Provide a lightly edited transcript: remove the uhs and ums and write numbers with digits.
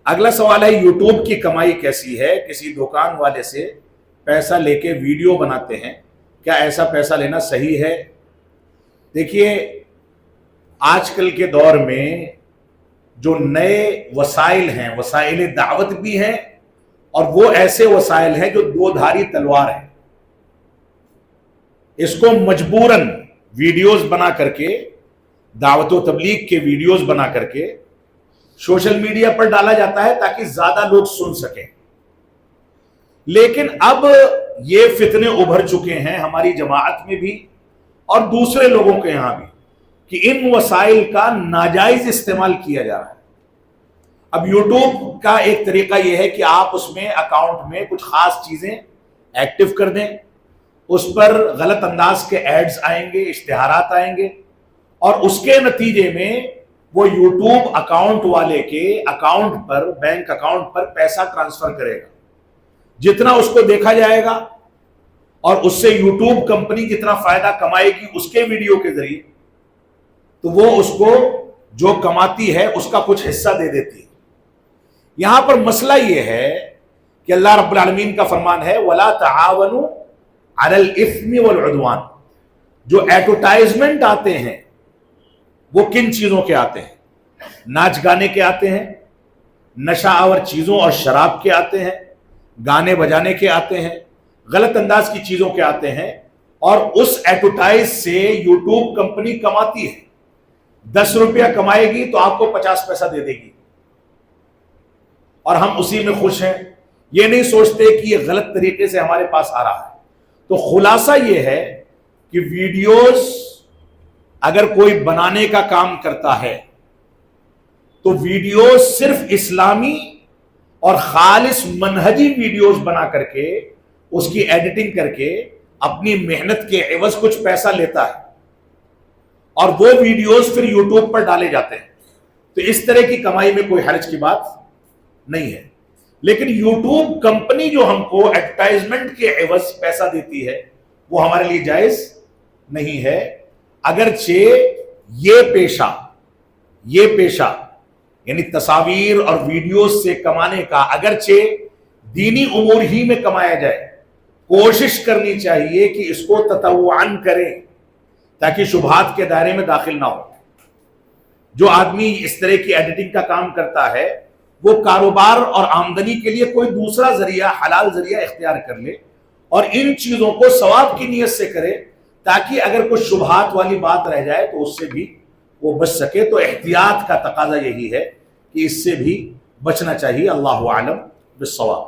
اگلا سوال ہے یوٹیوب کی کمائی کیسی ہے؟ کسی دکان والے سے پیسہ لے کے ویڈیو بناتے ہیں، کیا ایسا پیسہ لینا صحیح ہے؟ دیکھیے، آج کل کے دور میں جو نئے وسائل ہیں، وسائل دعوت بھی ہیں، اور وہ ایسے وسائل ہیں جو دو دھاری تلوار ہیں۔ اس کو مجبوراً ویڈیوز بنا کر کے، دعوت و تبلیغ کے ویڈیوز بنا کر کے سوشل میڈیا پر ڈالا جاتا ہے تاکہ زیادہ لوگ سن سکیں۔ لیکن اب یہ فتنے ابھر چکے ہیں ہماری جماعت میں بھی اور دوسرے لوگوں کے یہاں بھی کہ ان وسائل کا ناجائز استعمال کیا جا رہا ہے۔ اب یوٹیوب کا ایک طریقہ یہ ہے کہ آپ اس میں اکاؤنٹ میں کچھ خاص چیزیں ایکٹیو کر دیں، اس پر غلط انداز کے ایڈز آئیں گے، اشتہارات آئیں گے، اور اس کے نتیجے میں وہ یوٹیوب اکاؤنٹ والے کے اکاؤنٹ پر، بینک اکاؤنٹ پر پیسہ ٹرانسفر کرے گا۔ جتنا اس کو دیکھا جائے گا اور اس سے یوٹیوب کمپنی جتنا فائدہ کمائے گی اس کے ویڈیو کے ذریعے، تو وہ اس کو جو کماتی ہے اس کا کچھ حصہ دے دیتی ہے۔ یہاں پر مسئلہ یہ ہے کہ اللہ رب العالمین کا فرمان ہے وَلَا تَعَاوَنُوا عَلَى الْإِثْمِ وَالْعُدْوَانِ۔ جو ایڈورٹائزمنٹ آتے ہیں وہ کن چیزوں کے آتے ہیں؟ ناچ گانے کے آتے ہیں، نشہ آور چیزوں اور شراب کے آتے ہیں، گانے بجانے کے آتے ہیں، غلط انداز کی چیزوں کے آتے ہیں، اور اس ایڈورٹائز سے یوٹیوب کمپنی کماتی ہے۔ 10 روپیہ کمائے گی تو آپ کو 50 پیسہ دے دے گی، اور ہم اسی میں خوش ہیں، یہ نہیں سوچتے کہ یہ غلط طریقے سے ہمارے پاس آ رہا ہے۔ تو خلاصہ یہ ہے کہ ویڈیوز اگر کوئی بنانے کا کام کرتا ہے تو ویڈیوز صرف اسلامی اور خالص منہجی ویڈیوز بنا کر کے اس کی ایڈیٹنگ کر کے اپنی محنت کے عوض کچھ پیسہ لیتا ہے، اور وہ ویڈیوز پھر یوٹیوب پر ڈالے جاتے ہیں۔ تو اس طرح کی کمائی میں کوئی حرج کی بات نہیں ہے، لیکن یوٹیوب کمپنی جو ہم کو ایڈورٹائزمنٹ کے عوض پیسہ دیتی ہے وہ ہمارے لیے جائز نہیں ہے، اگرچہ یہ پیشہ یعنی تصاویر اور ویڈیوز سے کمانے کا اگرچہ دینی امور ہی میں کمایا جائے، کوشش کرنی چاہیے کہ اس کو تطوعاً کریں تاکہ شبہات کے دائرے میں داخل نہ ہو۔ جو آدمی اس طرح کی ایڈیٹنگ کا کام کرتا ہے وہ کاروبار اور آمدنی کے لیے کوئی دوسرا ذریعہ، حلال ذریعہ اختیار کر لے، اور ان چیزوں کو ثواب کی نیت سے کرے تاکہ اگر کوئی شبہات والی بات رہ جائے تو اس سے بھی وہ بچ سکے۔ تو احتیاط کا تقاضا یہی ہے کہ اس سے بھی بچنا چاہیے۔ اللہ اعلم بالصواب۔